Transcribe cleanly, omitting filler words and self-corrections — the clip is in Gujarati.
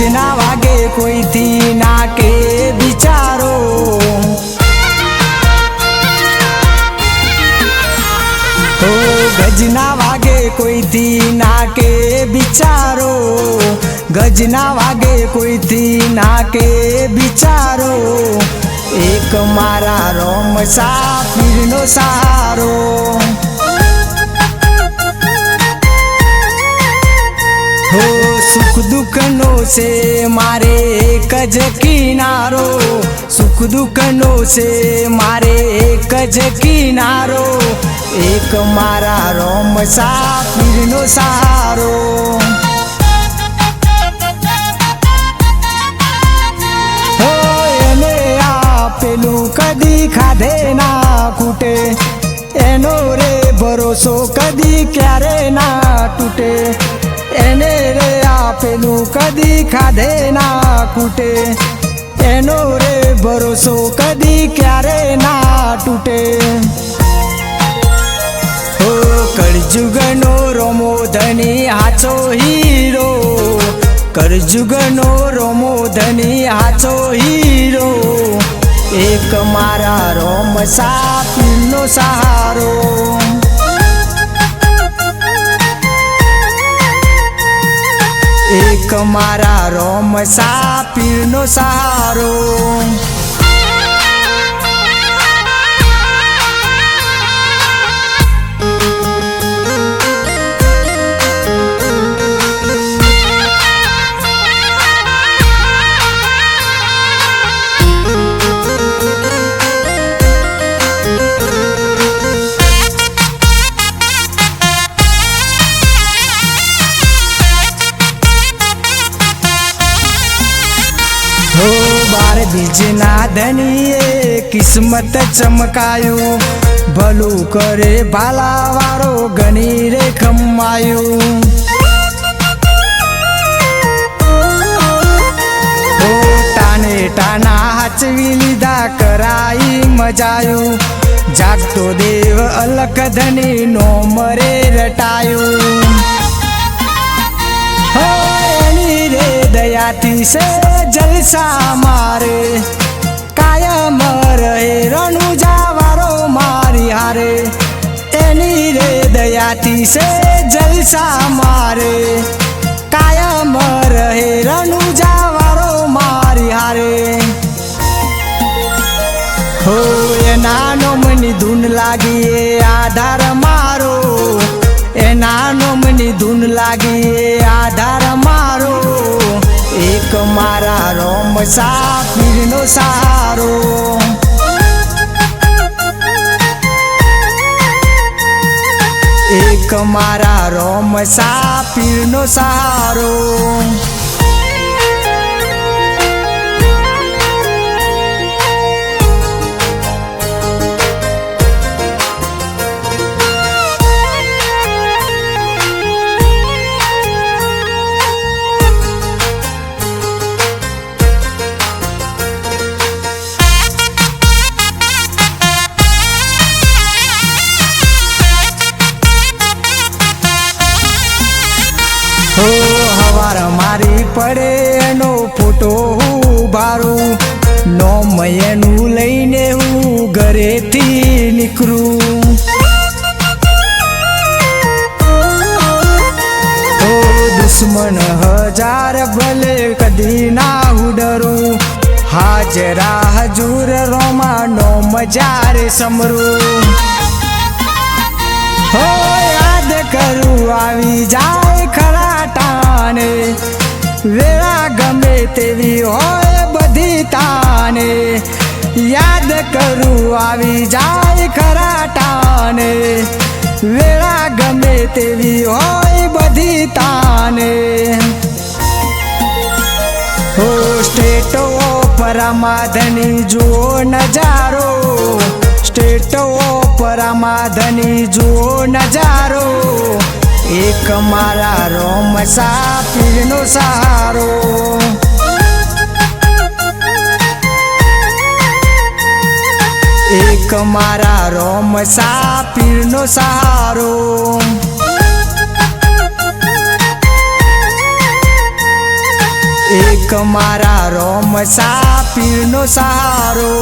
ગજના વાગે કોઈથી ના કે બિચારો, ગજના વાગે કોઈથી ના કે બિચારો, ગજના વાગે કોઈથી ના કે બિચારો, એક મારા રોમ સાપીરનો સહારો. હો સુખ દુઃખનો છે મારે એક જ કિનારો, સુખ દુઃખનો છે મારે એક જ કિનારો, એક મારા રોમ સાપીરનો સહારો. હો એને આપેલું કદી ખાધે ના ખૂટે, એનો રે ભરોસો કદી ક્યારે ના તૂટે, એને રે આપેલું કદી ખાધે ના ખૂટે, એનો રે ભરોસો કદી ક્યારે ના તૂટે. હો કળજુગનો રોમો ધની હાચો હીરો, કળજુગનો રોમો ધની હાચો હીરો, એક મારા રોમ સાપીરનો સહારો. એક મારા રોમ સાપીરનો સહારો. હો બાર બીજના ધનીએ કિસ્મત ચમકાયું, ભલું કરે ભાલાવાળો ગણી રે ખમાયું. હો ટાને ટાના હાચવી લીધા કરાઈ મજાયું, જાગતો દેવ અલખ ધની નો મરે રટાયું. હો એની રે દયાથી છે જલસા મારે, કાયમ રહે રણુજાવારો મારી હારે, એની રે દયાથી છે જલસા મારે, કાયમ રહે રણુજાવારો મારી હારે. હો એના નોમની ધૂન લાગી એ આધાર મારો, એના નોમની ધૂન લાગી એ આધાર મારો, એક મારા રોમ સાપીરનો સહારો. એક મારા રોમ સાપીરનો સહારો. હો હવાર મારી પડે એનો ફોટો હું ભારું, નોમ એનું લઈને હું ઘરેથી નીકળું. હો દુશ્મન હજાર ભલે કદી ના હું ડરું, હાજરા હજુર રોમા નોમ જ્યારે સમરું. હો યાદ કરું આવી જાય ખરા ટાણે, વેળા ગમે તેવી હોય બધી તાને, યાદ કરું આવી જાય ખરા ટાણે, વેળા ગમે તેવી હોય બધી તાને. હો સ્ટેટ ઓપરામાં ધની જુઓ નજારો, સ્ટેટ ઓપરામાં ધની જુઓ નજારો, એક મારા રોમ સાપીરનો સહારો. એક મારા રોમ સાપીરનો સહારો. એક મારા રોમ સાપીરનો સહારો